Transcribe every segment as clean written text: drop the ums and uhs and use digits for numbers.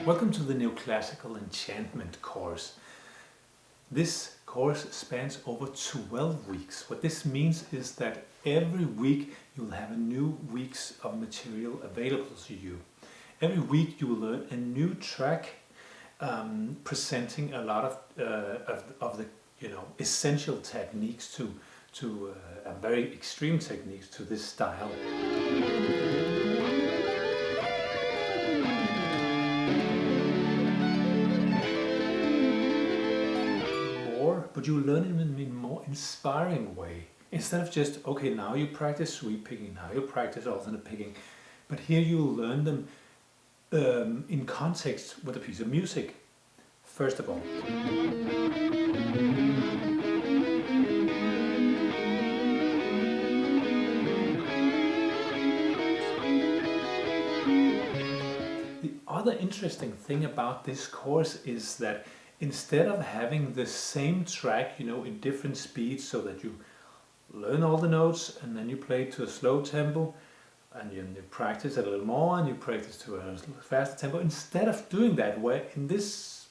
Welcome to the new Classical Enchantment course. This course spans over 12 weeks. What this means is that every week you'll have a new weeks of material available to you. Every week you will learn a new track presenting a lot of the essential techniques to very extreme techniques to this style. But you learn it in a more inspiring way. Instead of just, okay, now you practice sweep picking, now you practice alternate picking, but here you'll learn them in context with a piece of music. First of all, the other interesting thing about this course is that instead of having the same track, in different speeds, so that you learn all the notes and then you play to a slow tempo and you practice it a little more and you practice to a faster tempo. Instead of doing that way, in this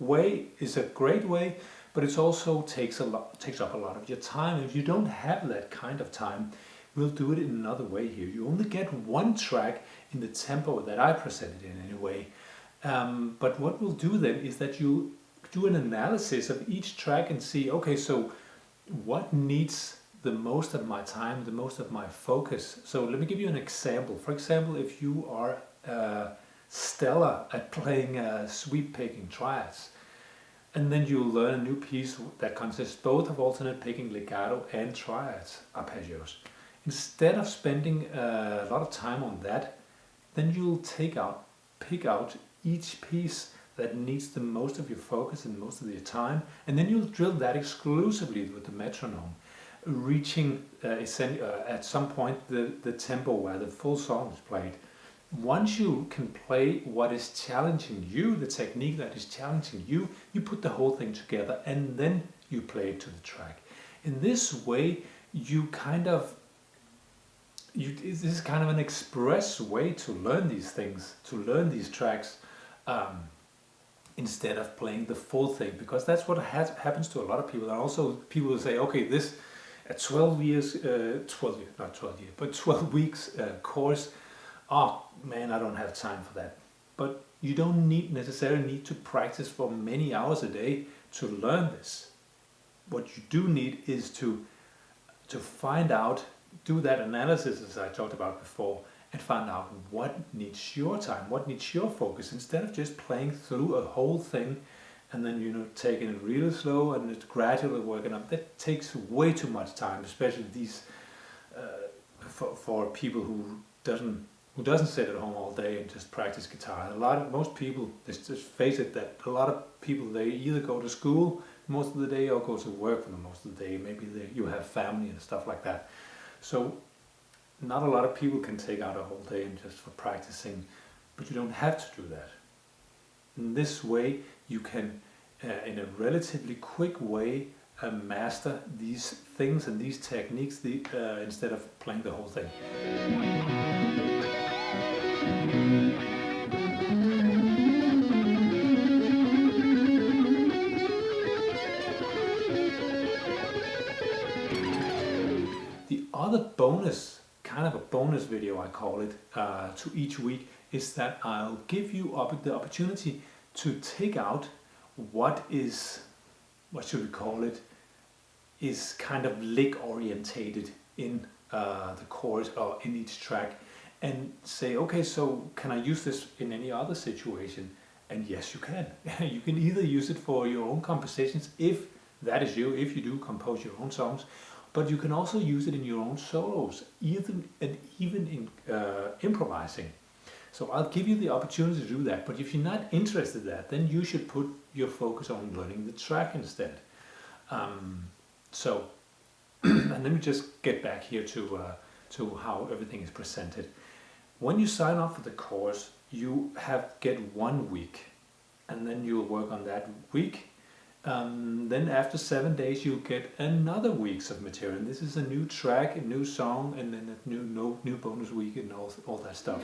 way is a great way, but it also takes up a lot of your time. If you don't have that kind of time, we'll do it in another way here. You only get one track in the tempo that I presented in anyway. But what we'll do then is that you do an analysis of each track and see, okay, so what needs the most of my time, the most of my focus. So let me give you an example. For example, if you are stellar at playing sweep picking triads, and then you learn a new piece that consists both of alternate picking, legato and triads, arpeggios. Instead of spending a lot of time on that, then you'll pick out each piece that needs the most of your focus and most of your time, and then you'll drill that exclusively with the metronome, reaching at some point the tempo where the full song is played. Once you can play what is challenging you, the technique that is challenging you, you put the whole thing together and then you play it to the track. In this way, this is kind of an express way to learn these things, to learn these tracks. Instead of playing the full thing, because that's what happens to a lot of people. And also people will say, okay, this 12 weeks course, oh man, I don't have time for that. But you don't necessarily need to practice for many hours a day to learn this. What you do need is to find out, do that analysis as I talked about before, and find out what needs your time, what needs your focus, instead of just playing through a whole thing and then taking it really slow and it's gradually working up. That takes way too much time, especially these for people who doesn't sit at home all day and just practice guitar. Most people, let's just face it, that a lot of people, they either go to school most of the day or go to work for the most of the day. Maybe you have family and stuff like that. So not a lot of people can take out a whole day and just for practicing, but you don't have to do that. In this way, you can, in a relatively quick way, master these things and these techniques instead of playing the whole thing. The other bonus, kind of a bonus video I call it, to each week, is that I'll give you the opportunity to take out what should we call it, is kind of lick orientated in the chorus or in each track, and say, okay, so can I use this in any other situation? And yes, you can. You can either use it for your own compositions, if that is you, if you do compose your own songs, but you can also use it in your own solos, even in improvising. So I'll give you the opportunity to do that, but if you're not interested in that, then you should put your focus on learning the track instead. And let me just get back here to how everything is presented. When you sign up for the course, you get 1 week, and then you'll work on that week. Then after 7 days you'll get another week's of material. And this is a new track, a new song, and then a new bonus week and all that stuff.